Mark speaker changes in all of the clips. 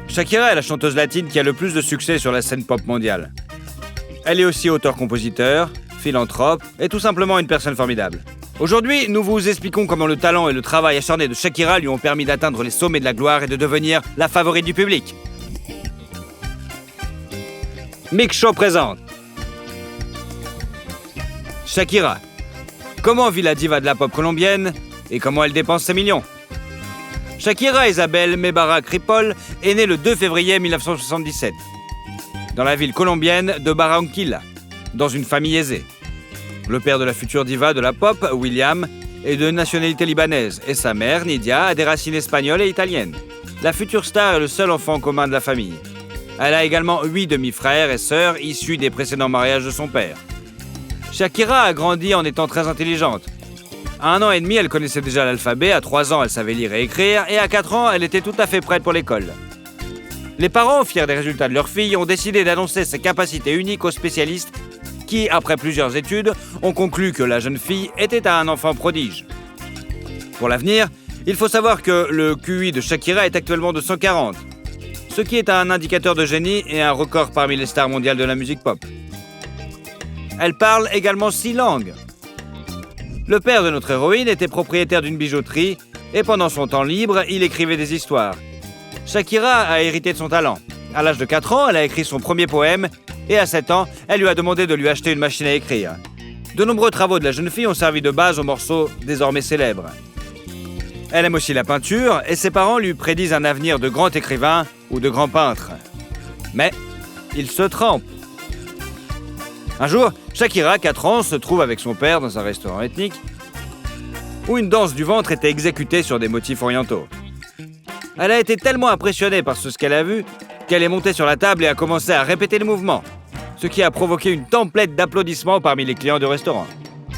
Speaker 1: Shakira est la chanteuse latine qui a le plus de succès sur la scène pop mondiale. Elle est aussi auteur-compositeur, philanthrope et tout simplement une personne formidable. Aujourd'hui, nous vous expliquons comment le talent et le travail acharné de Shakira lui ont permis d'atteindre les sommets de la gloire et de devenir la favorite du public. Mix Show présente Shakira. Comment vit la diva de la pop colombienne et comment elle dépense ses millions? Shakira Isabel Mebarak Ripoll est née le 2 février 1977 dans la ville colombienne de Barranquilla, dans une famille aisée. Le père de la future diva de la pop, William, est de nationalité libanaise et sa mère, Nidia, a des racines espagnoles et italiennes. La future star est le seul enfant commun de la famille. Elle a également 8 demi-frères et sœurs issus des précédents mariages de son père. Shakira a grandi en étant très intelligente. À 1 an et demi, elle connaissait déjà l'alphabet, à 3 ans, elle savait lire et écrire, et à 4 ans, elle était tout à fait prête pour l'école. Les parents, fiers des résultats de leur fille, ont décidé d'annoncer ses capacités uniques aux spécialistes qui, après plusieurs études, ont conclu que la jeune fille était un enfant prodige. Pour l'avenir, il faut savoir que le QI de Shakira est actuellement de 140, ce qui est un indicateur de génie et un record parmi les stars mondiales de la musique pop. Elle parle également 6 langues. Le père de notre héroïne était propriétaire d'une bijouterie et pendant son temps libre, il écrivait des histoires. Shakira a hérité de son talent. À l'âge de 4 ans, elle a écrit son premier poème et à 7 ans, elle lui a demandé de lui acheter une machine à écrire. De nombreux travaux de la jeune fille ont servi de base aux morceaux désormais célèbres. Elle aime aussi la peinture et ses parents lui prédisent un avenir de grand écrivain ou de grand peintre. Mais il se trompe. Un jour, Shakira, 4 ans, se trouve avec son père dans un restaurant ethnique où une danse du ventre était exécutée sur des motifs orientaux. Elle a été tellement impressionnée par ce qu'elle a vu qu'elle est montée sur la table et a commencé à répéter le mouvement, ce qui a provoqué une tempête d'applaudissements parmi les clients du restaurant.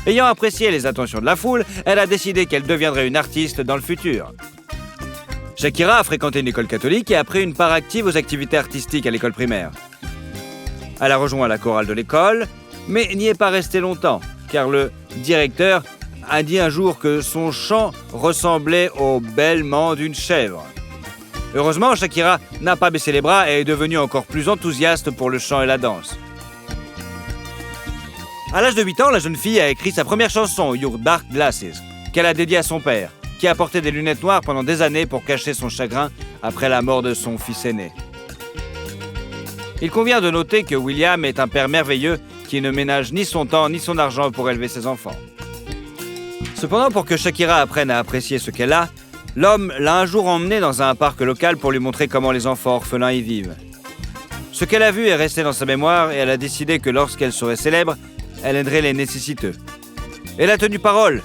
Speaker 1: Ayant apprécié les attentions de la foule, elle a décidé qu'elle deviendrait une artiste dans le futur. Shakira a fréquenté une école catholique et a pris une part active aux activités artistiques à l'école primaire. Elle a rejoint la chorale de l'école, mais n'y est pas restée longtemps, car le directeur a dit un jour que son chant ressemblait au bêlement d'une chèvre. Heureusement, Shakira n'a pas baissé les bras et est devenue encore plus enthousiaste pour le chant et la danse. À l'âge de 8 ans, la jeune fille a écrit sa première chanson, Your Dark Glasses, qu'elle a dédiée à son père, qui a porté des lunettes noires pendant des années pour cacher son chagrin après la mort de son fils aîné. Il convient de noter que William est un père merveilleux qui ne ménage ni son temps ni son argent pour élever ses enfants. Cependant, pour que Shakira apprenne à apprécier ce qu'elle a, l'homme l'a un jour emmenée dans un parc local pour lui montrer comment les enfants orphelins y vivent. Ce qu'elle a vu est resté dans sa mémoire et elle a décidé que lorsqu'elle serait célèbre, elle aiderait les nécessiteux. Elle a tenu parole,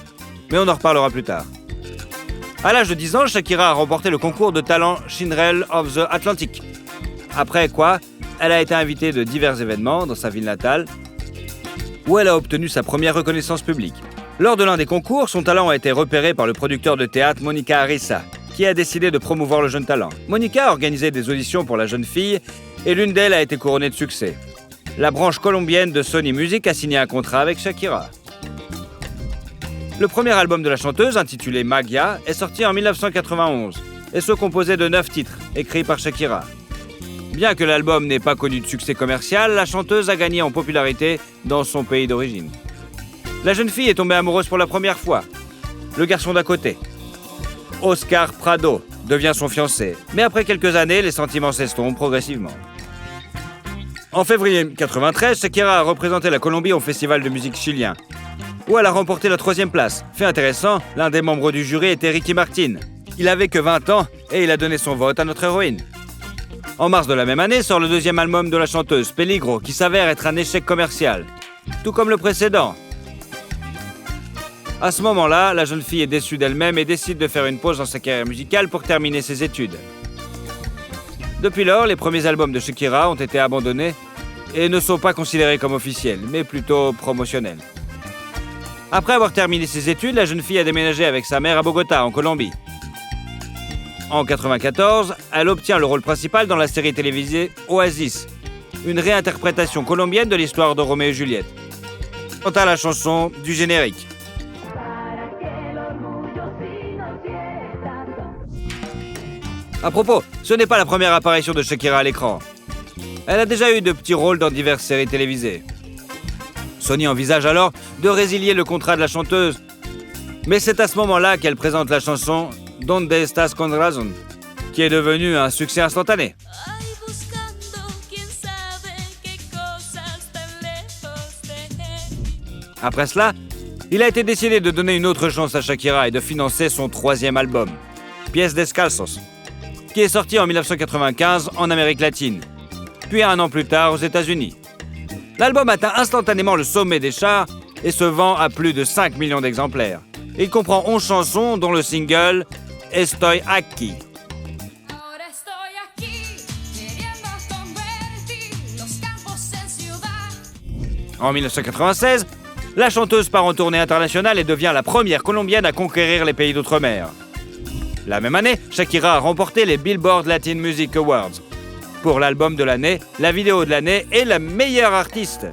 Speaker 1: mais on en reparlera plus tard. À l'âge de 10 ans, Shakira a remporté le concours de talent Cinderella of the Atlantic. Après quoi, elle a été invitée de divers événements dans sa ville natale, où elle a obtenu sa première reconnaissance publique. Lors de l'un des concours, son talent a été repéré par le producteur de théâtre Monica Arisa, qui a décidé de promouvoir le jeune talent. Monica a organisé des auditions pour la jeune fille, et l'une d'elles a été couronnée de succès. La branche colombienne de Sony Music a signé un contrat avec Shakira. Le premier album de la chanteuse, intitulé Magia, est sorti en 1991 et se composait de 9 titres, écrits par Shakira. Bien que l'album n'ait pas connu de succès commercial, la chanteuse a gagné en popularité dans son pays d'origine. La jeune fille est tombée amoureuse pour la première fois. Le garçon d'à côté, Oscar Prado, devient son fiancé. Mais après quelques années, les sentiments s'estompent progressivement. En février 1993, Shakira a représenté la Colombie au festival de musique chilien, où elle a remporté la 3e place. Fait intéressant, l'un des membres du jury était Ricky Martin. Il avait que 20 ans et il a donné son vote à notre héroïne. En mars de la même année sort le 2e album de la chanteuse, Peligro, qui s'avère être un échec commercial, tout comme le précédent. À ce moment-là, la jeune fille est déçue d'elle-même et décide de faire une pause dans sa carrière musicale pour terminer ses études. Depuis lors, les premiers albums de Shakira ont été abandonnés et ne sont pas considérés comme officiels, mais plutôt promotionnels. Après avoir terminé ses études, la jeune fille a déménagé avec sa mère à Bogota, en Colombie. En 1994, elle obtient le rôle principal dans la série télévisée Oasis, une réinterprétation colombienne de l'histoire de Roméo et Juliette. Quant à la chanson du générique. À propos, ce n'est pas la première apparition de Shakira à l'écran. Elle a déjà eu de petits rôles dans diverses séries télévisées. Sony envisage alors de résilier le contrat de la chanteuse. Mais c'est à ce moment-là qu'elle présente la chanson « Donde estás con razón », qui est devenue un succès instantané. Après cela, il a été décidé de donner une autre chance à Shakira et de financer son 3e album, Pies Descalzos, qui est sorti en 1995 en Amérique latine, puis 1 an plus tard aux États-Unis. L'album atteint instantanément le sommet des charts et se vend à plus de 5 millions d'exemplaires. Il comprend 11 chansons, dont le single « Estoy aquí ». En 1996, la chanteuse part en tournée internationale et devient la première Colombienne à conquérir les pays d'outre-mer. La même année, Shakira a remporté les Billboard Latin Music Awards pour l'album de l'année, la vidéo de l'année et la meilleure artiste.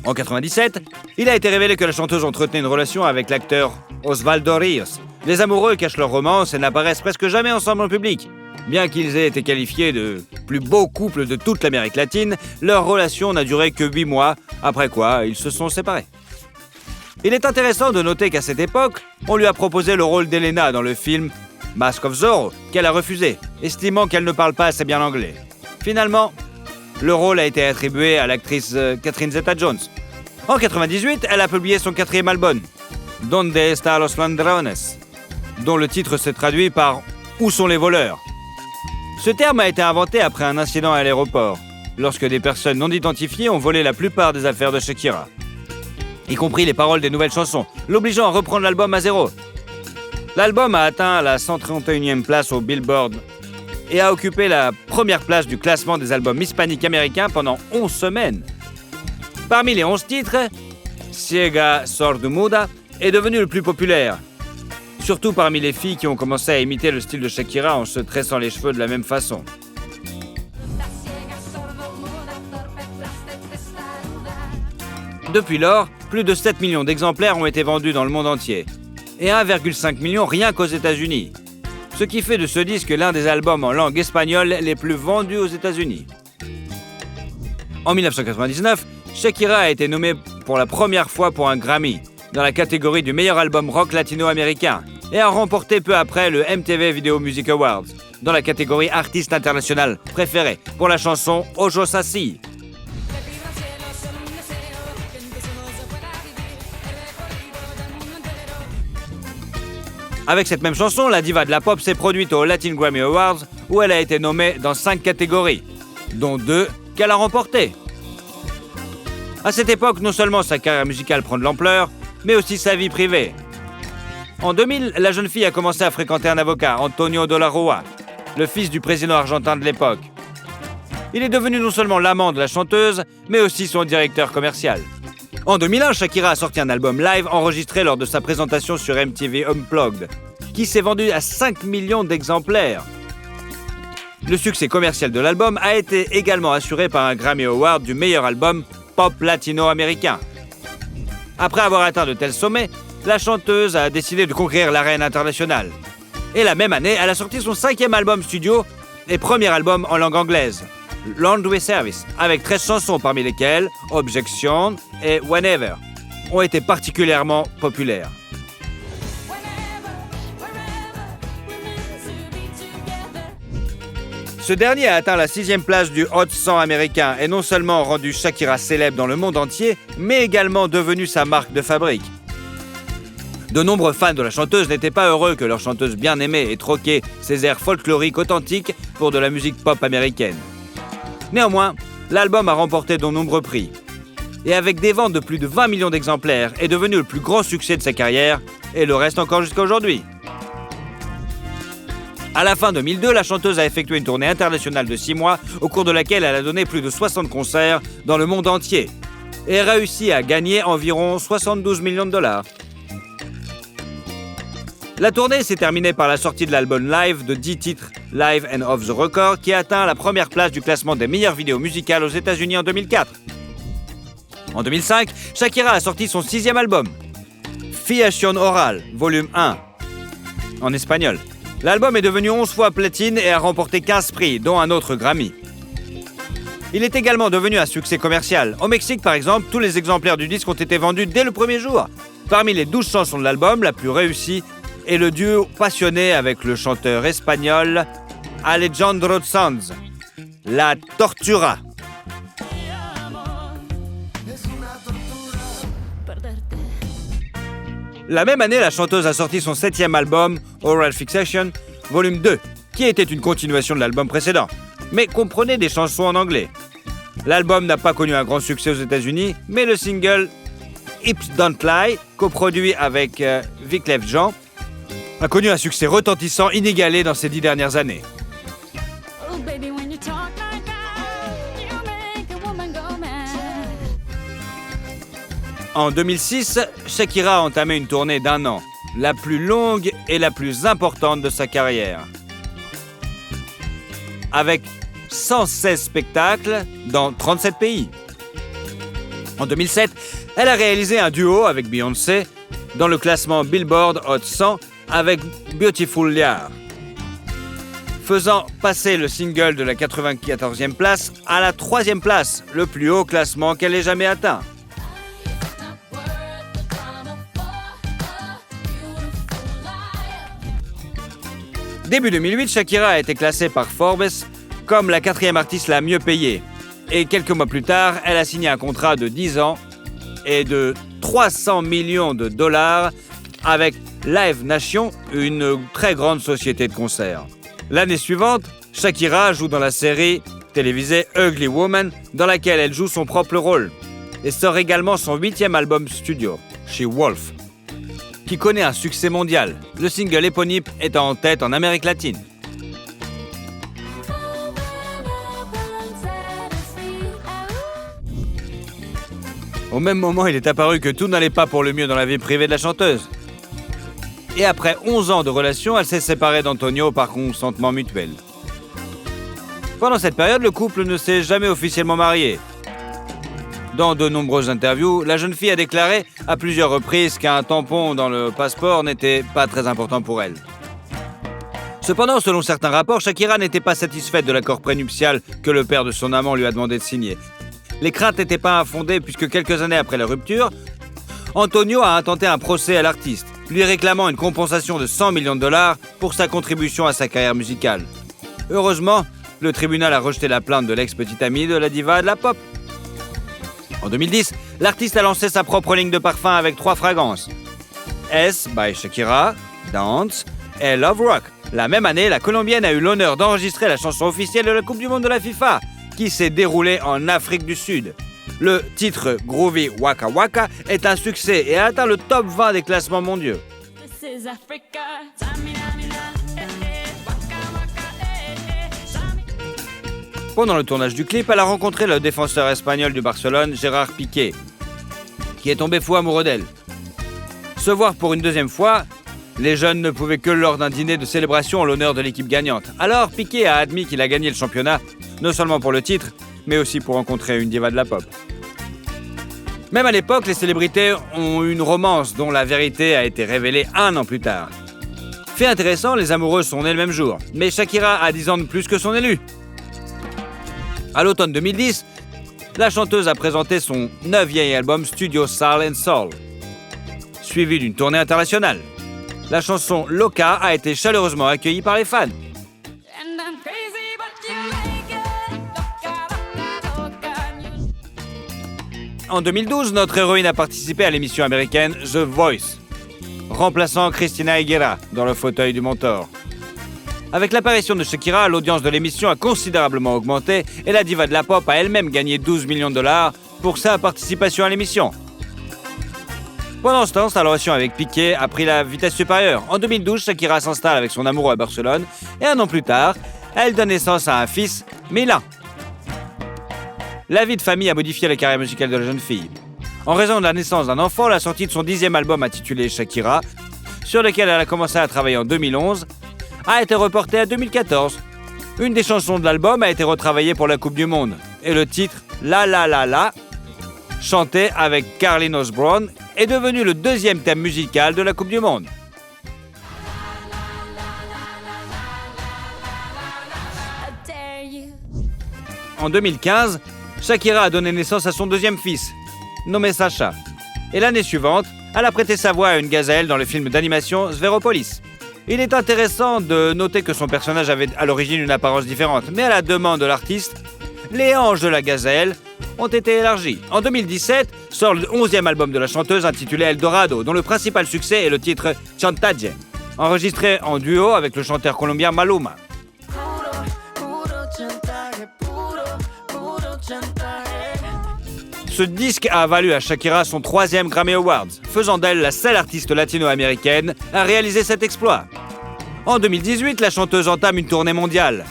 Speaker 1: En 1997, il a été révélé que la chanteuse entretenait une relation avec l'acteur Osvaldo Ríos. Les amoureux cachent leur romance et n'apparaissent presque jamais ensemble en public. Bien qu'ils aient été qualifiés de plus beaux couples de toute l'Amérique latine, leur relation n'a duré que 8 mois, après quoi ils se sont séparés. Il est intéressant de noter qu'à cette époque, on lui a proposé le rôle d'Elena dans le film Mask of Zorro, qu'elle a refusé, estimant qu'elle ne parle pas assez bien l'anglais. Finalement, le rôle a été attribué à l'actrice Catherine Zeta-Jones. En 1998, elle a publié son 4e album, Donde están los ladrones, dont le titre s'est traduit par « Où sont les voleurs ?». Ce terme a été inventé après un incident à l'aéroport, lorsque des personnes non identifiées ont volé la plupart des affaires de Shakira, y compris les paroles des nouvelles chansons, l'obligeant à reprendre l'album à zéro. L'album a atteint la 131e place au Billboard et a occupé la première place du classement des albums hispaniques américains pendant 11 semaines. Parmi les 11 titres, Ciega Sordomuda est devenu le plus populaire, surtout parmi les filles qui ont commencé à imiter le style de Shakira en se tressant les cheveux de la même façon. Depuis lors, plus de 7 millions d'exemplaires ont été vendus dans le monde entier, et 1,5 million rien qu'aux États-Unis, ce qui fait de ce disque l'un des albums en langue espagnole les plus vendus aux États-Unis. En 1999, Shakira a été nommée pour la première fois pour un Grammy, dans la catégorie du meilleur album rock latino-américain, et a remporté peu après le MTV Video Music Awards, dans la catégorie artiste international préféré, pour la chanson Ojo Sassi. Avec cette même chanson, la diva de la pop s'est produite aux Latin Grammy Awards, où elle a été nommée dans 5 catégories, dont 2 qu'elle a remportées. À cette époque, non seulement sa carrière musicale prend de l'ampleur, mais aussi sa vie privée. En 2000, la jeune fille a commencé à fréquenter un avocat, Antonio de la Rúa, le fils du président argentin de l'époque. Il est devenu non seulement l'amant de la chanteuse, mais aussi son directeur commercial. En 2001, Shakira a sorti un album live enregistré lors de sa présentation sur MTV Unplugged, qui s'est vendu à 5 millions d'exemplaires. Le succès commercial de l'album a été également assuré par un Grammy Award du meilleur album pop latino-américain. Après avoir atteint de tels sommets, la chanteuse a décidé de conquérir l'arène internationale. Et la même année, elle a sorti son 5e album studio et premier album en langue anglaise, Laundry Service, avec 13 chansons parmi lesquelles Objection et Whenever ont été particulièrement populaires. Ce dernier a atteint la 6e place du Hot 100 américain et non seulement rendu Shakira célèbre dans le monde entier, mais également devenu sa marque de fabrique. De nombreux fans de la chanteuse n'étaient pas heureux que leur chanteuse bien-aimée ait troqué ses airs folkloriques authentiques pour de la musique pop américaine. Néanmoins, l'album a remporté de nombreux prix et avec des ventes de plus de 20 millions d'exemplaires est devenu le plus grand succès de sa carrière et le reste encore jusqu'à aujourd'hui. À la fin 2002, la chanteuse a effectué une tournée internationale de 6 mois au cours de laquelle elle a donné plus de 60 concerts dans le monde entier et a réussi à gagner environ 72 millions de dollars. La tournée s'est terminée par la sortie de l'album live de 10 titres Live and Off the Record qui a atteint la première place du classement des meilleures vidéos musicales aux États-Unis en 2004. En 2005, Shakira a sorti son 6e album, Fiación Oral, volume 1, en espagnol, L'album est devenu 11 fois platine et a remporté 15 prix, dont un autre Grammy. Il est également devenu un succès commercial. Au Mexique, par exemple, tous les exemplaires du disque ont été vendus dès le premier jour. Parmi les 12 chansons de l'album, la plus réussie est le duo passionné avec le chanteur espagnol Alejandro Sanz, La Tortura. La même année, la chanteuse a sorti son 7e album, Oral Fixation, volume 2, qui était une continuation de l'album précédent, mais comprenait des chansons en anglais. L'album n'a pas connu un grand succès aux États-Unis, mais le single Hips Don't Lie, coproduit avec Wyclef Jean, a connu un succès retentissant inégalé dans ces 10 dernières années. En 2006, Shakira a entamé une tournée d'1 an, la plus longue et la plus importante de sa carrière. Avec 116 spectacles dans 37 pays. En 2007, elle a réalisé un duo avec Beyoncé dans le classement Billboard Hot 100 avec Beautiful Liar, faisant passer le single de la 94e place à la 3e place, le plus haut classement qu'elle ait jamais atteint. Début 2008, Shakira a été classée par Forbes comme la 4e artiste la mieux payée. Et quelques mois plus tard, elle a signé un contrat de 10 ans et de 300 millions de dollars avec Live Nation, une très grande société de concerts. L'année suivante, Shakira joue dans la série télévisée Ugly Woman, dans laquelle elle joue son propre rôle, et sort également son 8e album studio, She Wolf, qui connaît un succès mondial, le single éponyme étant en tête en Amérique latine. Au même moment, il est apparu que tout n'allait pas pour le mieux dans la vie privée de la chanteuse. Et après 11 ans de relation, elle s'est séparée d'Antonio par consentement mutuel. Pendant cette période, le couple ne s'est jamais officiellement marié. Dans de nombreuses interviews, la jeune fille a déclaré à plusieurs reprises qu'un tampon dans le passeport n'était pas très important pour elle. Cependant, selon certains rapports, Shakira n'était pas satisfaite de l'accord prénuptial que le père de son amant lui a demandé de signer. Les craintes n'étaient pas infondées puisque quelques années après la rupture, Antonio a intenté un procès à l'artiste, lui réclamant une compensation de 100 millions de dollars pour sa contribution à sa carrière musicale. Heureusement, le tribunal a rejeté la plainte de l'ex-petite amie de la diva de la pop. En 2010, l'artiste a lancé sa propre ligne de parfum avec 3 fragrances. S by Shakira, Dance et Love Rock. La même année, la Colombienne a eu l'honneur d'enregistrer la chanson officielle de la Coupe du Monde de la FIFA, qui s'est déroulée en Afrique du Sud. Le titre Groovy Waka Waka est un succès et a atteint le top 20 des classements mondiaux. Pendant le tournage du clip, elle a rencontré le défenseur espagnol du Barcelone, Gérard Piqué, qui est tombé fou amoureux d'elle. Se voir pour une deuxième fois, les jeunes ne pouvaient que lors d'un dîner de célébration en l'honneur de l'équipe gagnante. Alors Piqué a admis qu'il a gagné le championnat, non seulement pour le titre, mais aussi pour rencontrer une diva de la pop. Même à l'époque, les célébrités ont eu une romance dont la vérité a été révélée 1 an plus tard. Fait intéressant, les amoureux sont nés le même jour, mais Shakira a 10 ans de plus que son élu. À l'automne 2010, la chanteuse a présenté son 9e album Studio Soul and Soul, suivi d'une tournée internationale. La chanson Loca a été chaleureusement accueillie par les fans. En 2012, notre héroïne a participé à l'émission américaine The Voice, remplaçant Christina Aguilera dans le fauteuil du mentor. Avec l'apparition de Shakira, l'audience de l'émission a considérablement augmenté et la diva de la pop a elle-même gagné 12 millions de dollars pour sa participation à l'émission. Pendant ce temps, sa relation avec Piqué a pris la vitesse supérieure. En 2012, Shakira s'installe avec son amoureux à Barcelone et 1 an plus tard, elle donne naissance à un fils, Milan. La vie de famille a modifié la carrière musicale de la jeune fille. En raison de la naissance d'un enfant, la sortie de son 10e album intitulé Shakira, sur lequel elle a commencé à travailler en 2011, a été reportée à 2014. Une des chansons de l'album a été retravaillée pour la Coupe du Monde. Et le titre La La La La, chanté avec Carlinhos Brown, est devenu le 2e thème musical de la Coupe du Monde. En 2015, Shakira a donné naissance à son deuxième fils, nommé Sacha. Et l'année suivante, elle a prêté sa voix à une gazelle dans le film d'animation Zveropolis. Il est intéressant de noter que son personnage avait à l'origine une apparence différente, mais à la demande de l'artiste, les hanches de la gazelle ont été élargies. En 2017, sort le 11e album de la chanteuse intitulé Eldorado, dont le principal succès est le titre Chantaje, enregistré en duo avec le chanteur colombien Maluma. Ce disque a valu à Shakira son 3e Grammy Awards, faisant d'elle la seule artiste latino-américaine à réaliser cet exploit. En 2018, la chanteuse entame une tournée mondiale.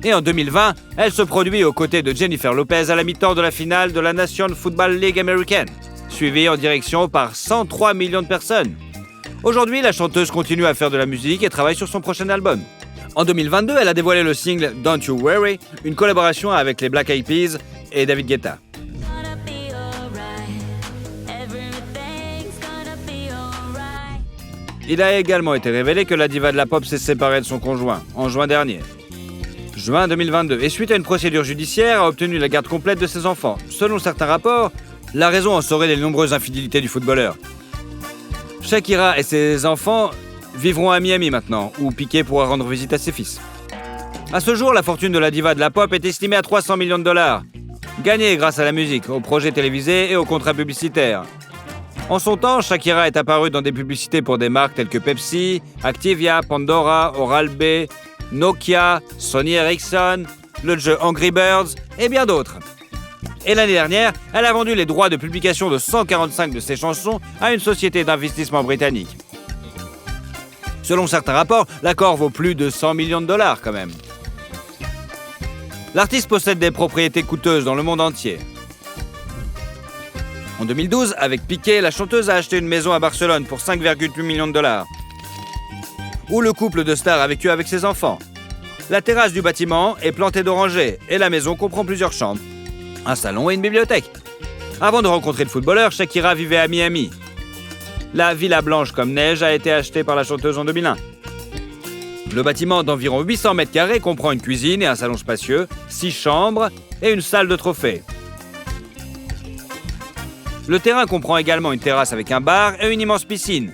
Speaker 1: Et en 2020, elle se produit aux côtés de Jennifer Lopez à la mi-temps de la finale de la National Football League américaine, suivie en direction par 103 millions de personnes. Aujourd'hui, la chanteuse continue à faire de la musique et travaille sur son prochain album. En 2022, elle a dévoilé le single Don't You Worry, une collaboration avec les Black Eyed Peas et David Guetta. Il a également été révélé que la diva de la pop s'est séparée de son conjoint, en juin dernier. Juin 2022, et suite à une procédure judiciaire, a obtenu la garde complète de ses enfants. Selon certains rapports, la raison en serait les nombreuses infidélités du footballeur. Shakira et ses enfants vivront à Miami maintenant, où Piqué pourra rendre visite à ses fils. À ce jour, la fortune de la diva de la pop est estimée à 300 millions de dollars, gagnée grâce à la musique, aux projets télévisés et aux contrats publicitaires. En son temps, Shakira est apparue dans des publicités pour des marques telles que Pepsi, Activia, Pandora, Oral-B, Nokia, Sony Ericsson, le jeu Angry Birds et bien d'autres. Et l'année dernière, elle a vendu les droits de publication de 145 de ses chansons à une société d'investissement britannique. Selon certains rapports, l'accord vaut plus de 100 millions de dollars quand même. L'artiste possède des propriétés coûteuses dans le monde entier. En 2012, avec Piqué, la chanteuse a acheté une maison à Barcelone pour 5,8 millions de dollars, où le couple de stars a vécu avec ses enfants. La terrasse du bâtiment est plantée d'orangers et la maison comprend plusieurs chambres, un salon et une bibliothèque. Avant de rencontrer le footballeur, Shakira vivait à Miami. La villa blanche comme neige a été achetée par la chanteuse en 2001. Le bâtiment d'environ 800 mètres carrés comprend une cuisine et un salon spacieux, 6 chambres et une salle de trophées. Le terrain comprend également une terrasse avec un bar et une immense piscine.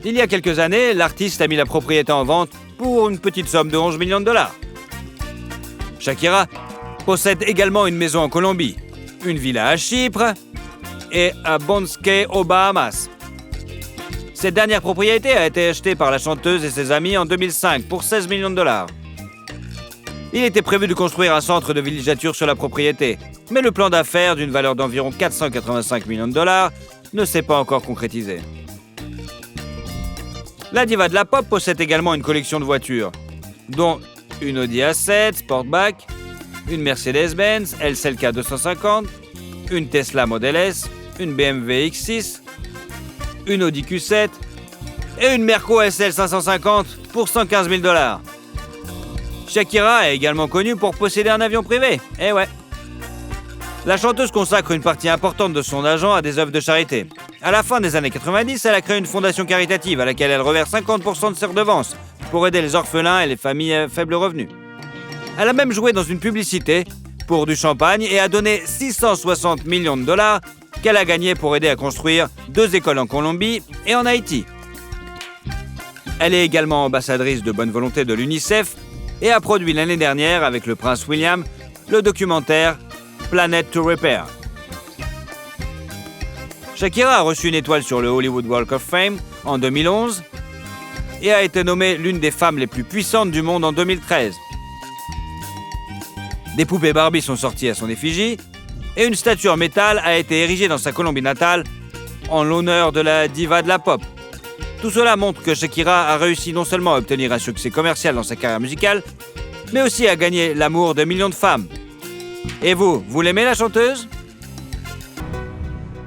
Speaker 1: Il y a quelques années, l'artiste a mis la propriété en vente pour une petite somme de 11 millions de dollars. Shakira possède également une maison en Colombie, une villa à Chypre et à Bonske aux Bahamas. Cette dernière propriété a été achetée par la chanteuse et ses amis en 2005 pour 16 millions de dollars. Il était prévu de construire un centre de villégiature sur la propriété, mais le plan d'affaires d'une valeur d'environ 485 millions de dollars ne s'est pas encore concrétisé. La diva de la pop possède également une collection de voitures, dont une Audi A7 Sportback, une Mercedes-Benz SLK 250, une Tesla Model S, une BMW X6, une Audi Q7 et une Merco SL 550 pour 115 000 dollars. Shakira est également connue pour posséder un avion privé. Eh ouais. La chanteuse consacre une partie importante de son argent à des œuvres de charité. À la fin des années 90, elle a créé une fondation caritative à laquelle elle reverse 50% de ses redevances pour aider les orphelins et les familles à faible revenu. Elle a même joué dans une publicité pour du champagne et a donné 660 millions de dollars qu'elle a gagné pour aider à construire 2 écoles en Colombie et en Haïti. Elle est également ambassadrice de bonne volonté de l'UNICEF et a produit l'année dernière avec le prince William le documentaire Planet to Repair. Shakira a reçu une étoile sur le Hollywood Walk of Fame en 2011 et a été nommée l'une des femmes les plus puissantes du monde en 2013. Des poupées Barbie sont sorties à son effigie et une statue en métal a été érigée dans sa Colombie natale en l'honneur de la diva de la pop. Tout cela montre que Shakira a réussi non seulement à obtenir un succès commercial dans sa carrière musicale, mais aussi à gagner l'amour de millions de femmes. Et vous l'aimez la chanteuse ?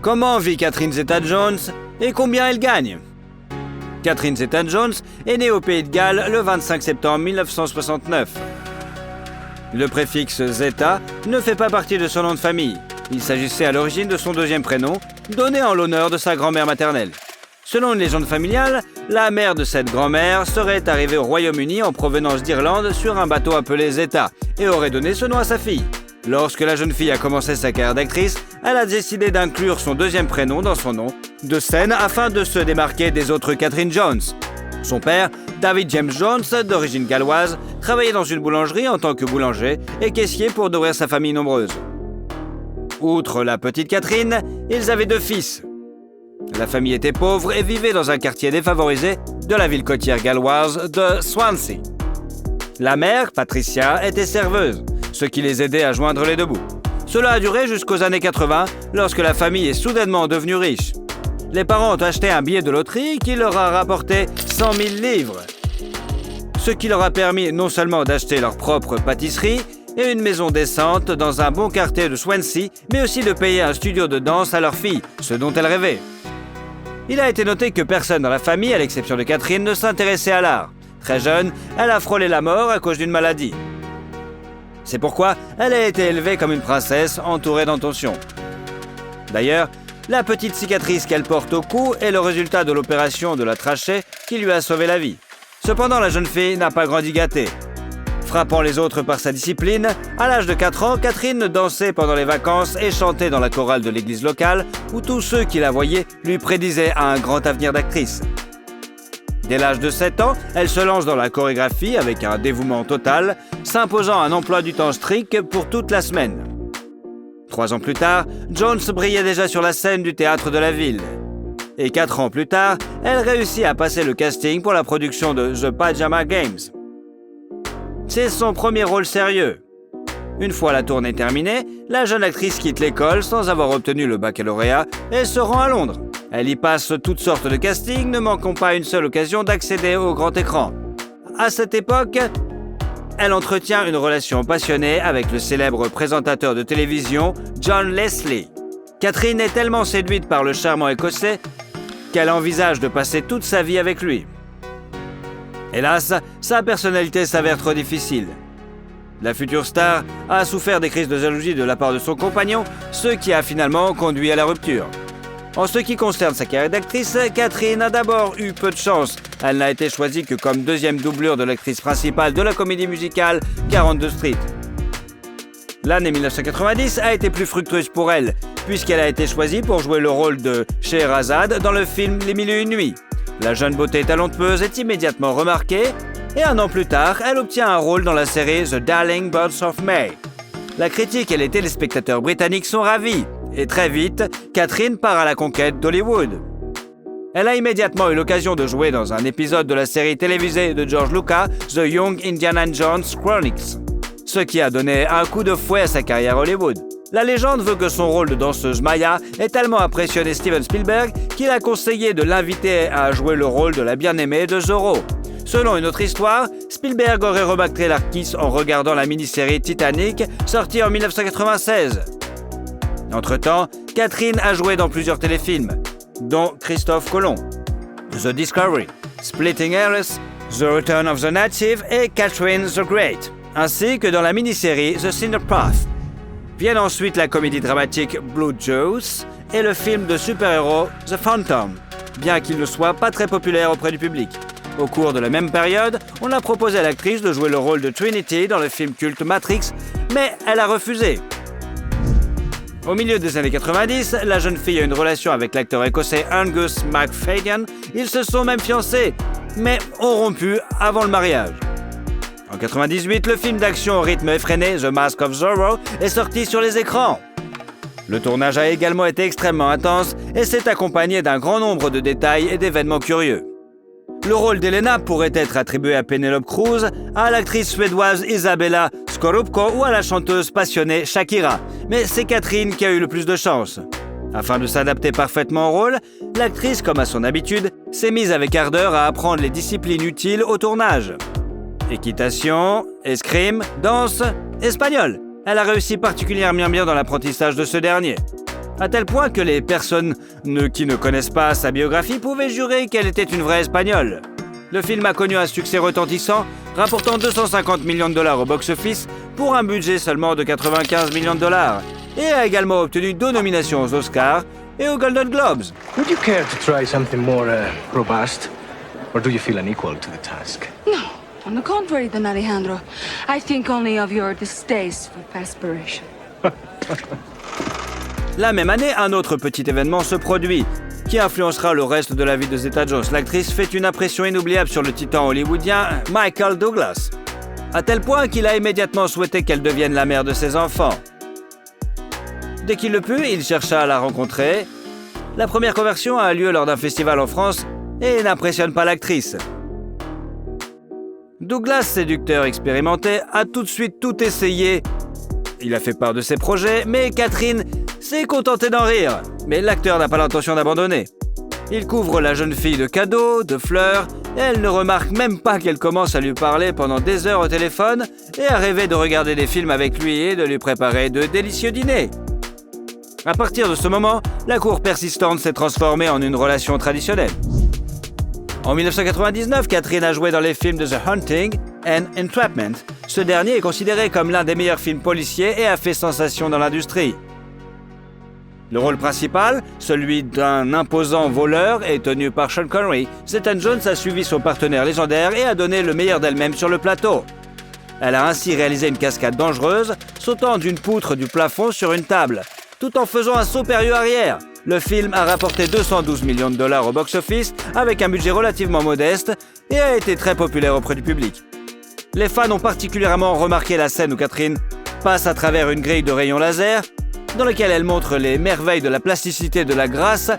Speaker 1: Comment vit Catherine Zeta-Jones et combien elle gagne ? Catherine Zeta-Jones est née au Pays de Galles le 25 septembre 1969. Le préfixe Zeta ne fait pas partie de son nom de famille. Il s'agissait à l'origine de son deuxième prénom, donné en l'honneur de sa grand-mère maternelle. Selon une légende familiale, la mère de cette grand-mère serait arrivée au Royaume-Uni en provenance d'Irlande sur un bateau appelé Zeta et aurait donné ce nom à sa fille. Lorsque la jeune fille a commencé sa carrière d'actrice, elle a décidé d'inclure son deuxième prénom dans son nom de scène afin de se démarquer des autres Catherine Jones. Son père, David James Jones, d'origine galloise, travaillait dans une boulangerie en tant que boulanger et caissier pour nourrir sa famille nombreuse. Outre la petite Catherine, ils avaient 2 fils. La famille était pauvre et vivait dans un quartier défavorisé de la ville côtière galloise de Swansea. La mère, Patricia, était serveuse, ce qui les aidait à joindre les 2 bouts. Cela a duré jusqu'aux années 80, lorsque la famille est soudainement devenue riche. Les parents ont acheté un billet de loterie qui leur a rapporté 100 000 livres, ce qui leur a permis non seulement d'acheter leur propre pâtisserie et une maison décente dans un bon quartier de Swansea, mais aussi de payer un studio de danse à leur fille, ce dont elle rêvait. Il a été noté que personne dans la famille, à l'exception de Catherine, ne s'intéressait à l'art. Très jeune, elle a frôlé la mort à cause d'une maladie. C'est pourquoi elle a été élevée comme une princesse entourée d'intentions. D'ailleurs, la petite cicatrice qu'elle porte au cou est le résultat de l'opération de la trachée qui lui a sauvé la vie. Cependant, la jeune fille n'a pas grandi gâtée. Frappant les autres par sa discipline, à l'âge de 4 ans, Catherine dansait pendant les vacances et chantait dans la chorale de l'église locale où tous ceux qui la voyaient lui prédisaient un grand avenir d'actrice. Dès l'âge de 7 ans, elle se lance dans la chorégraphie avec un dévouement total, s'imposant un emploi du temps strict pour toute la semaine. 3 ans plus tard, Jones brillait déjà sur la scène du théâtre de la ville. Et 4 ans plus tard, elle réussit à passer le casting pour la production de The Pajama Games. C'est son premier rôle sérieux. Une fois la tournée terminée, la jeune actrice quitte l'école sans avoir obtenu le baccalauréat et se rend à Londres. Elle y passe toutes sortes de castings, ne manquant pas une seule occasion d'accéder au grand écran. À cette époque, elle entretient une relation passionnée avec le célèbre présentateur de télévision John Leslie. Catherine est tellement séduite par le charmant écossais qu'elle envisage de passer toute sa vie avec lui. Hélas, sa personnalité s'avère trop difficile. La future star a souffert des crises de jalousie de la part de son compagnon, ce qui a finalement conduit à la rupture. En ce qui concerne sa carrière d'actrice, Catherine a d'abord eu peu de chance. Elle n'a été choisie que comme deuxième doublure de l'actrice principale de la comédie musicale 42 Street. L'année 1990 a été plus fructueuse pour elle, puisqu'elle a été choisie pour jouer le rôle de Scheherazade dans le film Les Mille et Une Nuits. La jeune beauté talentueuse est immédiatement remarquée, et 1 an plus tard, elle obtient un rôle dans la série The Darling Birds of May. La critique et les téléspectateurs britanniques sont ravis, et très vite, Catherine part à la conquête d'Hollywood. Elle a immédiatement eu l'occasion de jouer dans un épisode de la série télévisée de George Lucas, The Young Indiana Jones Chronicles, ce qui a donné un coup de fouet à sa carrière Hollywood. La légende veut que son rôle de danseuse Maya ait tellement impressionné Steven Spielberg qu'il a conseillé de l'inviter à jouer le rôle de la bien-aimée de Zorro. Selon une autre histoire, Spielberg aurait remarqué l'artiste en regardant la mini-série Titanic, sortie en 1996. Entre-temps, Catherine a joué dans plusieurs téléfilms, dont Christophe Colomb, The Discovery, Splitting Hairs, The Return of the Native et Catherine the Great, ainsi que dans la mini-série The Cinder Path. Viennent ensuite la comédie dramatique Blue Juice et le film de super-héros The Phantom, bien qu'il ne soit pas très populaire auprès du public. Au cours de la même période, on a proposé à l'actrice de jouer le rôle de Trinity dans le film culte Matrix, mais elle a refusé. Au milieu des années 90, la jeune fille a une relation avec l'acteur écossais Angus MacFadyen. Ils se sont même fiancés, mais ont rompu avant le mariage. En 98, le film d'action au rythme effréné The Mask of Zorro est sorti sur les écrans. Le tournage a également été extrêmement intense et s'est accompagné d'un grand nombre de détails et d'événements curieux. Le rôle d'Elena pourrait être attribué à Penelope Cruz, à l'actrice suédoise Isabella Scorupco ou à la chanteuse passionnée Shakira. Mais c'est Catherine qui a eu le plus de chance. Afin de s'adapter parfaitement au rôle, l'actrice, comme à son habitude, s'est mise avec ardeur à apprendre les disciplines utiles au tournage. Équitation, escrime, danse, espagnol. Elle a réussi particulièrement bien dans l'apprentissage de ce dernier. À tel point que les personnes qui ne connaissent pas sa biographie pouvaient jurer qu'elle était une vraie Espagnole. Le film a connu un succès retentissant, rapportant 250 millions de dollars au box-office pour un budget seulement de 95 millions de dollars, et a également obtenu 2 nominations aux Oscars et aux Golden Globes.
Speaker 2: Would you care to try something more robust, or do you feel unequal to the task?
Speaker 3: No,
Speaker 2: On the contrary, Don Alejandro, I think only of your distaste for perspiration.
Speaker 1: La même année, un autre petit événement se produit, qui influencera le reste de la vie de Zeta-Jones. L'actrice fait une impression inoubliable sur le titan hollywoodien Michael Douglas, à tel point qu'il a immédiatement souhaité qu'elle devienne la mère de ses enfants. Dès qu'il le put, il chercha à la rencontrer. La première conversion a lieu lors d'un festival en France et n'impressionne pas l'actrice. Douglas, séducteur expérimenté, a tout de suite tout essayé. Il a fait part de ses projets, mais Catherine s'est contentée d'en rire. Mais l'acteur n'a pas l'intention d'abandonner. Il couvre la jeune fille de cadeaux, de fleurs, et elle ne remarque même pas qu'elle commence à lui parler pendant des heures au téléphone et à rêver de regarder des films avec lui et de lui préparer de délicieux dîners. À partir de ce moment, la cour persistante s'est transformée en une relation traditionnelle. En 1999, Catherine a joué dans les films de The Haunting and Entrapment. Ce dernier est considéré comme l'un des meilleurs films policiers et a fait sensation dans l'industrie. Le rôle principal, celui d'un imposant voleur, est tenu par Sean Connery. Zeta-Jones a suivi son partenaire légendaire et a donné le meilleur d'elle-même sur le plateau. Elle a ainsi réalisé une cascade dangereuse, sautant d'une poutre du plafond sur une table, tout en faisant un saut périlleux arrière. Le film a rapporté 212 millions de dollars au box-office avec un budget relativement modeste et a été très populaire auprès du public. Les fans ont particulièrement remarqué la scène où Catherine passe à travers une grille de rayons laser dans laquelle elle montre les merveilles de la plasticité de la grâce.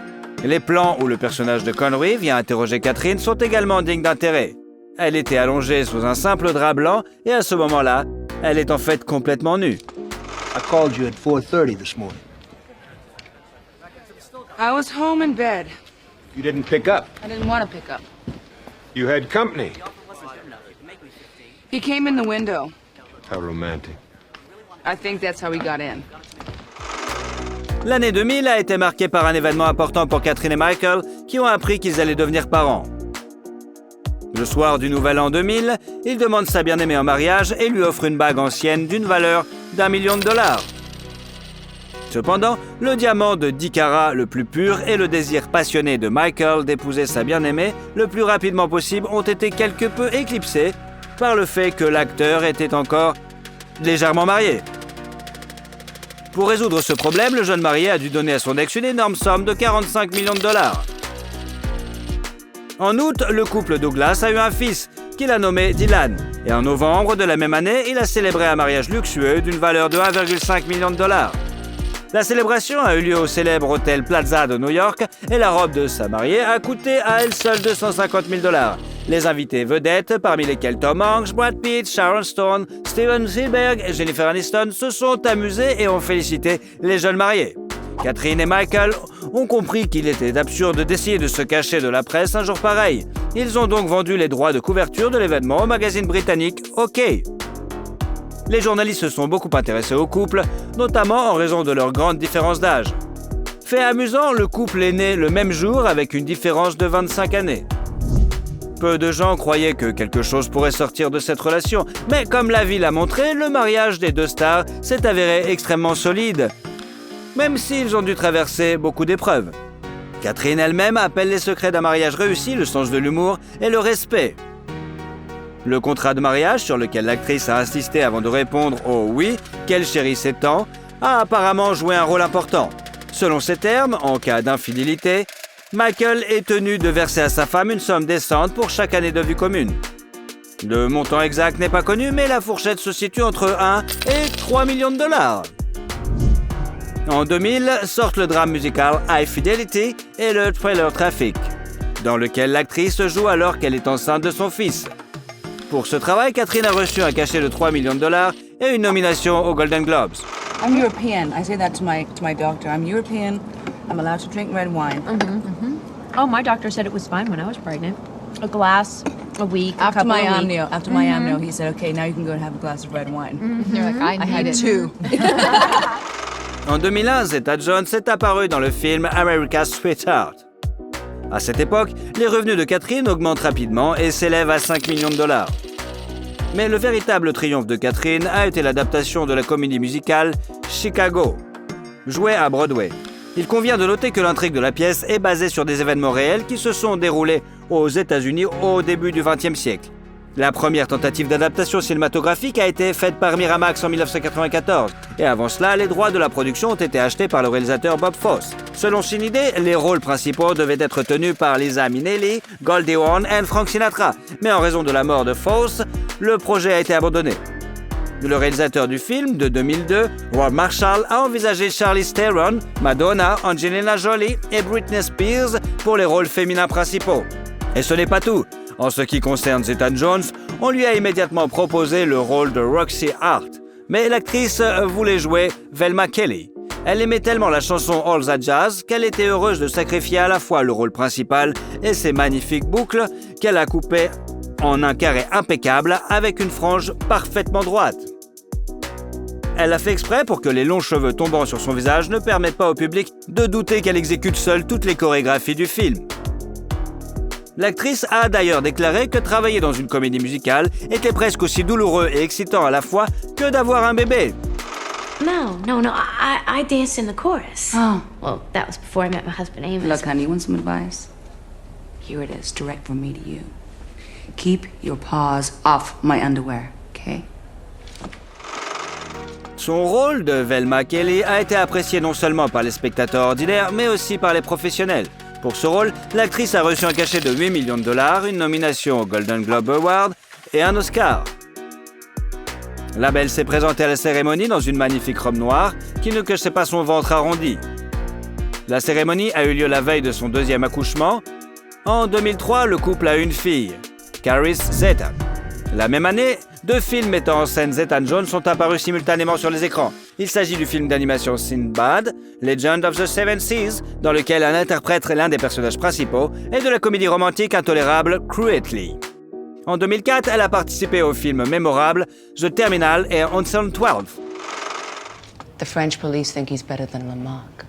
Speaker 1: Les plans où le personnage de Connery vient interroger Catherine sont également dignes d'intérêt. Elle était allongée sous un simple drap blanc et à ce moment-là, elle est en fait complètement nue.
Speaker 3: I called you at 4:30 this morning.
Speaker 2: I was home in bed.
Speaker 4: You didn't pick up.
Speaker 2: I didn't want to pick up.
Speaker 4: You had company.
Speaker 2: He came in the window.
Speaker 4: How romantic.
Speaker 2: I think that's how he got in.
Speaker 1: L'année 2000 a été marquée par un événement important pour Catherine et Michael qui ont appris qu'ils allaient devenir parents. Le soir du Nouvel An 2000, il demande sa bien-aimée en mariage et lui offre une bague ancienne d'une valeur d'1 million de dollars. Cependant, le diamant de 10 carats le plus pur et le désir passionné de Michael d'épouser sa bien-aimée le plus rapidement possible ont été quelque peu éclipsés par le fait que l'acteur était encore légèrement marié. Pour résoudre ce problème, le jeune marié a dû donner à son ex une énorme somme de 45 millions de dollars. En août, le couple Douglas a eu un fils qu'il a nommé Dylan. Et en novembre de la même année, il a célébré un mariage luxueux d'une valeur de 1,5 million de dollars. La célébration a eu lieu au célèbre hôtel Plaza de New York et la robe de sa mariée a coûté à elle seule 250 000 dollars. Les invités vedettes, parmi lesquels Tom Hanks, Brad Pitt, Sharon Stone, Steven Spielberg et Jennifer Aniston, se sont amusés et ont félicité les jeunes mariés. Catherine et Michael ont compris qu'il était absurde d'essayer de se cacher de la presse un jour pareil. Ils ont donc vendu les droits de couverture de l'événement au magazine britannique OK. Les journalistes se sont beaucoup intéressés au couple, notamment en raison de leur grande différence d'âge. Fait amusant, le couple est né le même jour avec une différence de 25 années. Peu de gens croyaient que quelque chose pourrait sortir de cette relation, mais comme la vie l'a montré, le mariage des deux stars s'est avéré extrêmement solide, même s'ils ont dû traverser beaucoup d'épreuves. Catherine elle-même appelle les secrets d'un mariage réussi le sens de l'humour et le respect. Le contrat de mariage, sur lequel l'actrice a insisté avant de répondre au « oui » qu'elle chérissait tant, a apparemment joué un rôle important. Selon ces termes, en cas d'infidélité, Michael est tenu de verser à sa femme une somme décente pour chaque année de vie commune. Le montant exact n'est pas connu, mais la fourchette se situe entre 1 et 3 millions de dollars. En 2000, sortent le drame musical High Fidelity et le thriller Traffic, dans lequel l'actrice joue alors qu'elle est enceinte de son fils. Pour ce travail, Catherine a reçu un cachet de 3 millions de dollars et une nomination aux Golden Globes.
Speaker 5: I'm European. I say that to my doctor. I'm European. I'm allowed to drink red wine.
Speaker 6: Oh, my doctor said it was fine when I was pregnant. A glass a week,
Speaker 5: After
Speaker 6: a couple
Speaker 5: my
Speaker 6: of
Speaker 5: amnio,
Speaker 6: weeks.
Speaker 5: after my amnio, he said, "Okay, now you can go and have a glass of red wine."
Speaker 6: You're like, I
Speaker 5: I had
Speaker 6: need it.
Speaker 5: two.
Speaker 1: En 2001, Zeta-Jones est apparue dans le film America's Sweetheart. À cette époque, les revenus de Catherine augmentent rapidement et s'élèvent à 5 millions de dollars. Mais le véritable triomphe de Catherine a été l'adaptation de la comédie musicale Chicago, jouée à Broadway. Il convient de noter que l'intrigue de la pièce est basée sur des événements réels qui se sont déroulés aux États-Unis au début du XXe siècle. La première tentative d'adaptation cinématographique a été faite par Miramax en 1994. Et avant cela, les droits de la production ont été achetés par le réalisateur Bob Fosse. Selon son idée, les rôles principaux devaient être tenus par Liza Minnelli, Goldie Hawn et Frank Sinatra. Mais en raison de la mort de Fosse, le projet a été abandonné. Le réalisateur du film, de 2002, Rob Marshall, a envisagé Charlize Theron, Madonna, Angelina Jolie et Britney Spears pour les rôles féminins principaux. Et ce n'est pas tout. En ce qui concerne Zeta Jones, on lui a immédiatement proposé le rôle de Roxy Hart. Mais l'actrice voulait jouer Velma Kelly. Elle aimait tellement la chanson All That Jazz qu'elle était heureuse de sacrifier à la fois le rôle principal et ses magnifiques boucles qu'elle a coupées en un carré impeccable avec une frange parfaitement droite. Elle a fait exprès pour que les longs cheveux tombant sur son visage ne permettent pas au public de douter qu'elle exécute seule toutes les chorégraphies du film. L'actrice a d'ailleurs déclaré que travailler dans une comédie musicale était presque aussi douloureux et excitant à la fois que d'avoir un bébé.
Speaker 7: No. I danced in the chorus.
Speaker 2: Oh.
Speaker 7: Well, that was before I met my husband Amos.
Speaker 2: Look, honey, you want some advice? Here it is, direct from me to you. Keep your paws off my underwear, okay?
Speaker 1: Son rôle de Velma Kelly a été apprécié non seulement par les spectateurs ordinaires, mais aussi par les professionnels. Pour ce rôle, l'actrice a reçu un cachet de 8 millions de dollars, une nomination au Golden Globe Award et un Oscar. La belle s'est présentée à la cérémonie dans une magnifique robe noire qui ne cachait pas son ventre arrondi. La cérémonie a eu lieu la veille de son deuxième accouchement. En 2003, le couple a une fille, Caris Zeta. La même année, 2 films mettant en scène Zeta Jones sont apparus simultanément sur les écrans. Il s'agit du film d'animation Sinbad, Legend of the Seven Seas, dans lequel elle interprète l'un des personnages principaux, et de la comédie romantique intolérable Cruelty. En 2004, elle a participé aux films mémorables The Terminal et Ocean 12.
Speaker 2: The French police think he's better than Lamarck.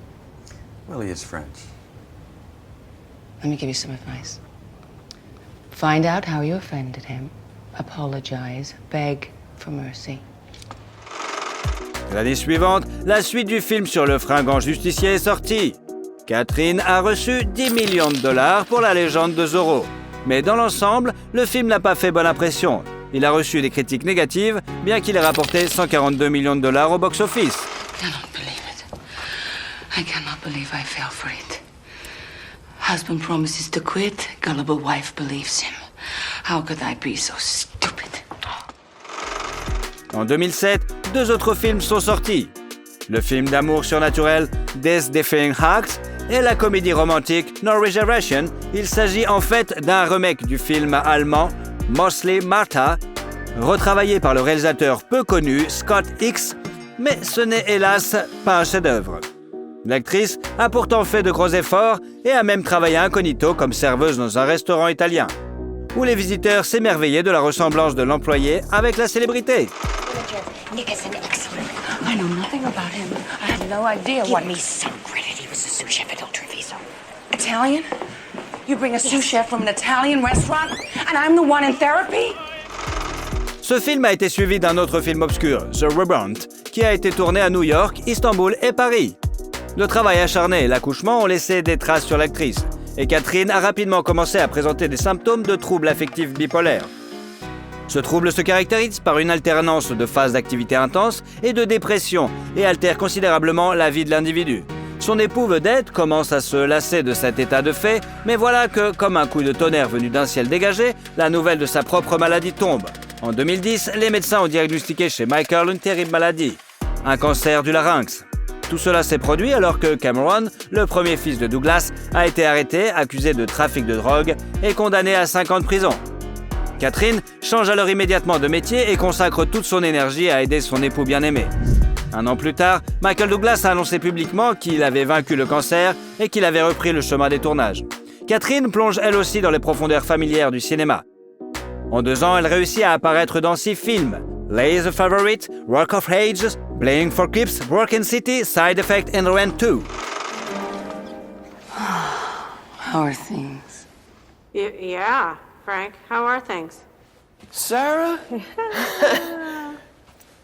Speaker 8: Well, he is French.
Speaker 2: Let me give you some advice. Find out how you offended him. Apologize. Beg for mercy.
Speaker 1: L'année suivante, la suite du film sur le fringant justicier est sortie. Catherine a reçu 10 millions de dollars pour la légende de Zorro. Mais dans l'ensemble, le film n'a pas fait bonne impression. Il a reçu des critiques négatives, bien qu'il ait rapporté 142 millions de dollars au box-office.
Speaker 2: I cannot believe it. I cannot believe I fell for it. Husband promises to quit, gullible wife believes him. How could I be so stupid?
Speaker 1: En 2007, 2 autres films sont sortis. Le film d'amour surnaturel Death Defying Acts et la comédie romantique No Reservation. Il s'agit en fait d'un remake du film allemand Mostly Martha, retravaillé par le réalisateur peu connu Scott Hicks, mais ce n'est hélas pas un chef-d'œuvre. L'actrice a pourtant fait de gros efforts et a même travaillé incognito comme serveuse dans un restaurant italien, où les visiteurs s'émerveillaient de la ressemblance de l'employé avec la célébrité.
Speaker 7: Nick is an excellent.
Speaker 2: I know nothing about him. I had no idea what...
Speaker 7: Give me some credit. He was a sous chef at Il Treviso.
Speaker 2: Italian? You bring a sous chef from an Italian restaurant, and I'm the one in therapy?
Speaker 1: Ce film a été suivi d'un autre film obscur, The Rebound, qui a été tourné à New York, Istanbul et Paris. Le travail acharné et l'accouchement ont laissé des traces sur l'actrice, et Catherine a rapidement commencé à présenter des symptômes de troubles affectifs bipolaires. Ce trouble se caractérise par une alternance de phases d'activité intense et de dépression et altère considérablement la vie de l'individu. Son époux vedette commence à se lasser de cet état de fait, mais voilà que, comme un coup de tonnerre venu d'un ciel dégagé, la nouvelle de sa propre maladie tombe. En 2010, les médecins ont diagnostiqué chez Michael une terrible maladie, un cancer du larynx. Tout cela s'est produit alors que Cameron, le premier fils de Douglas, a été arrêté, accusé de trafic de drogue et condamné à 5 ans de prison. Catherine change alors immédiatement de métier et consacre toute son énergie à aider son époux bien-aimé. 1 an plus tard, Michael Douglas a annoncé publiquement qu'il avait vaincu le cancer et qu'il avait repris le chemin des tournages. Catherine plonge elle aussi dans les profondeurs familières du cinéma. En 2 ans, elle réussit à apparaître dans 6 films. Lay the Favorite, Rock of Ages, Playing for Keeps, Broken City, Side Effect and Rent 2.
Speaker 2: How are things?
Speaker 9: Yeah, Frank. How are things?
Speaker 10: Sarah?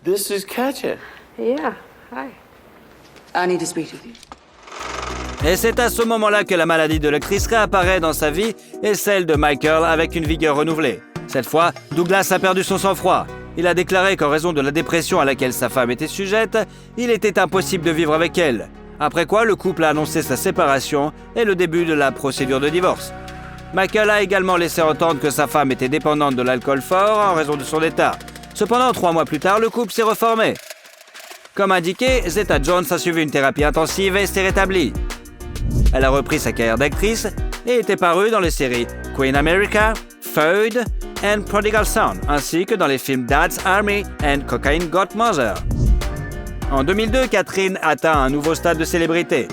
Speaker 10: This is Katja.
Speaker 9: Yeah. Hi.
Speaker 2: I need to speak to you.
Speaker 1: Et c'est à ce moment-là que la maladie de l'actrice réapparaît dans sa vie et celle de Michael avec une vigueur renouvelée. Cette fois, Douglas a perdu son sang-froid. Il a déclaré qu'en raison de la dépression à laquelle sa femme était sujette, il était impossible de vivre avec elle. Après quoi, le couple a annoncé sa séparation et le début de la procédure de divorce. Michael a également laissé entendre que sa femme était dépendante de l'alcool fort en raison de son état. Cependant, 3 mois plus tard, le couple s'est reformé. Comme indiqué, Zeta Jones a suivi une thérapie intensive et s'est rétablie. Elle a repris sa carrière d'actrice et était parue dans les séries Queen America, Feud et Prodigal Son, ainsi que dans les films Dad's Army et Cocaine Got Mother. En 2002, Catherine atteint un nouveau stade de célébrité.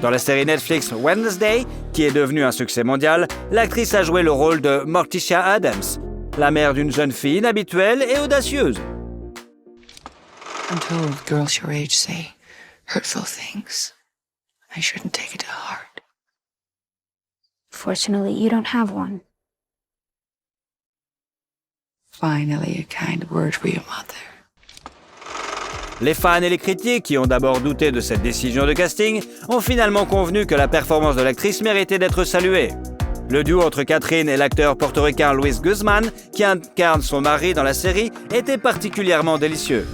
Speaker 1: Dans la série Netflix Wednesday, qui est devenue un succès mondial, l'actrice a joué le rôle de Morticia Adams, la mère d'une jeune fille inhabituelle et audacieuse.
Speaker 2: I'm told girls your age say hurtful things. I shouldn't take it to heart.
Speaker 7: Fortunately, you don't have one.
Speaker 2: Finally, a kind word for your mother.
Speaker 1: Les fans et les critiques, qui ont d'abord douté de cette décision de casting, ont finalement convenu que la performance de l'actrice méritait d'être saluée. Le duo entre Catherine et l'acteur portoricain Luis Guzman, qui incarne son mari dans la série, était particulièrement délicieux.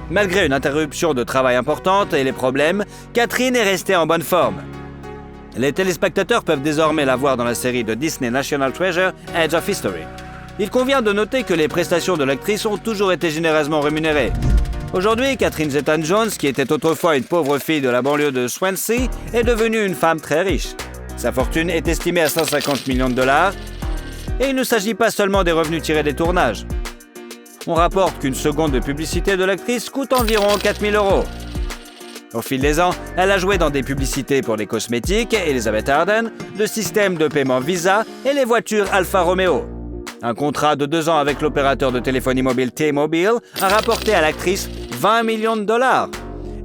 Speaker 1: Malgré une interruption de travail importante et les problèmes, Catherine est restée en bonne forme. Les téléspectateurs peuvent désormais la voir dans la série de Disney National Treasure, Edge of History. Il convient de noter que les prestations de l'actrice ont toujours été généreusement rémunérées. Aujourd'hui, Catherine Zeta-Jones, qui était autrefois une pauvre fille de la banlieue de Swansea, est devenue une femme très riche. Sa fortune est estimée à 150 millions de dollars, et il ne s'agit pas seulement des revenus tirés des tournages. On rapporte qu'une seconde de publicité de l'actrice coûte environ 4 000 €. Au fil des ans, elle a joué dans des publicités pour les cosmétiques Elizabeth Arden, le système de paiement Visa et les voitures Alfa Romeo. Un contrat de 2 ans avec l'opérateur de téléphonie mobile T-Mobile a rapporté à l'actrice 20 millions de dollars.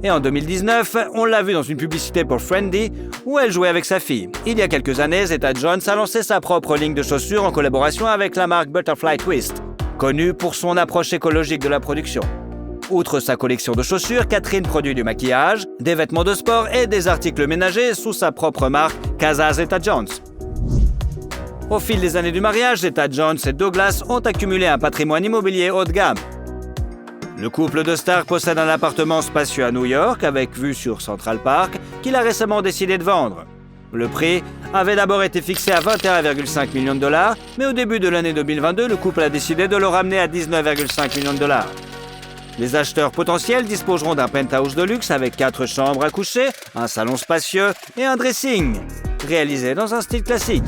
Speaker 1: Et en 2019, on l'a vue dans une publicité pour Friendly où elle jouait avec sa fille. Il y a quelques années, Zeta Jones a lancé sa propre ligne de chaussures en collaboration avec la marque Butterfly Twist, connue pour son approche écologique de la production. Outre sa collection de chaussures, Catherine produit du maquillage, des vêtements de sport et des articles ménagers sous sa propre marque Casa Zeta Jones. Au fil des années du mariage, Zeta Jones et Douglas ont accumulé un patrimoine immobilier haut de gamme. Le couple de stars possède un appartement spacieux à New York avec vue sur Central Park qu'il a récemment décidé de vendre. Le prix avait d'abord été fixé à 21,5 millions de dollars, mais au début de l'année 2022, le couple a décidé de le ramener à 19,5 millions de dollars. Les acheteurs potentiels disposeront d'un penthouse de luxe avec 4 chambres à coucher, un salon spacieux et un dressing, réalisé dans un style classique.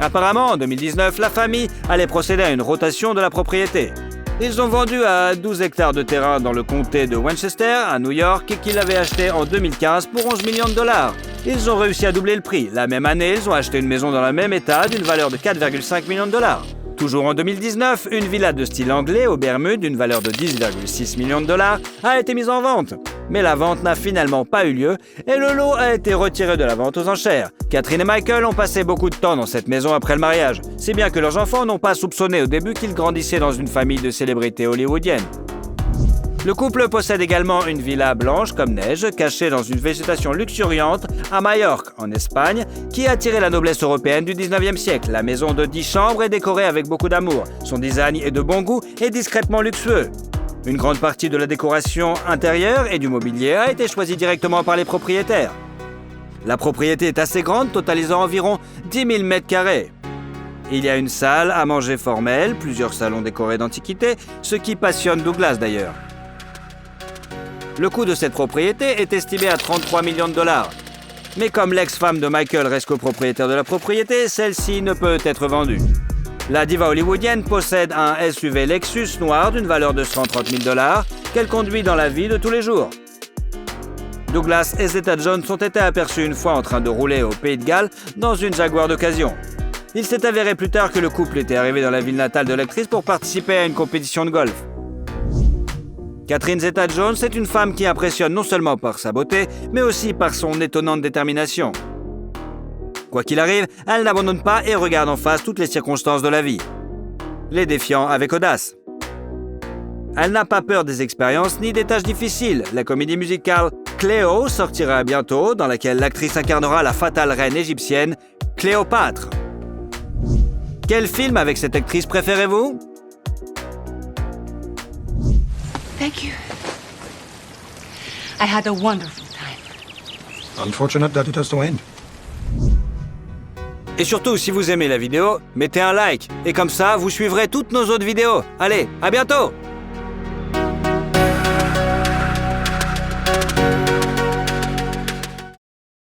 Speaker 1: Apparemment, en 2019, la famille allait procéder à une rotation de la propriété. Ils ont vendu à 12 hectares de terrain dans le comté de Westchester, à New York, qu'ils avaient acheté en 2015 pour 11 millions de dollars. Ils ont réussi à doubler le prix. La même année, ils ont acheté une maison dans le même état d'une valeur de 4,5 millions de dollars. Toujours en 2019, une villa de style anglais aux Bermudes d'une valeur de 10,6 millions de dollars a été mise en vente. Mais la vente n'a finalement pas eu lieu et le lot a été retiré de la vente aux enchères. Catherine et Michael ont passé beaucoup de temps dans cette maison après le mariage, si bien que leurs enfants n'ont pas soupçonné au début qu'ils grandissaient dans une famille de célébrités hollywoodiennes. Le couple possède également une villa blanche comme neige, cachée dans une végétation luxuriante à Majorque, en Espagne, qui a attiré la noblesse européenne du 19e siècle. La maison de 10 chambres est décorée avec beaucoup d'amour. Son design est de bon goût et discrètement luxueux. Une grande partie de la décoration intérieure et du mobilier a été choisie directement par les propriétaires. La propriété est assez grande, totalisant environ 10 000 m². Il y a une salle à manger formelle, plusieurs salons décorés d'antiquités, ce qui passionne Douglas d'ailleurs. Le coût de cette propriété est estimé à 33 millions de dollars. Mais comme l'ex-femme de Michael reste copropriétaire de la propriété, celle-ci ne peut être vendue. La diva hollywoodienne possède un SUV Lexus noir d'une valeur de 130 000 dollars qu'elle conduit dans la vie de tous les jours. Douglas et Zeta Jones ont été aperçus une fois en train de rouler au Pays de Galles dans une Jaguar d'occasion. Il s'est avéré plus tard que le couple était arrivé dans la ville natale de l'actrice pour participer à une compétition de golf. Catherine Zeta-Jones est une femme qui impressionne non seulement par sa beauté, mais aussi par son étonnante détermination. Quoi qu'il arrive, elle n'abandonne pas et regarde en face toutes les circonstances de la vie, les défiant avec audace. Elle n'a pas peur des expériences ni des tâches difficiles. La comédie musicale Cléo sortira bientôt, dans laquelle l'actrice incarnera la fatale reine égyptienne Cléopâtre. Quel film avec cette actrice préférez-vous?
Speaker 2: Thank you. I had a wonderful time.
Speaker 3: Unfortunate that it has to end.
Speaker 1: Et surtout, si vous aimez la vidéo, mettez un like. Et comme ça, vous suivrez toutes nos autres vidéos. Allez, à bientôt!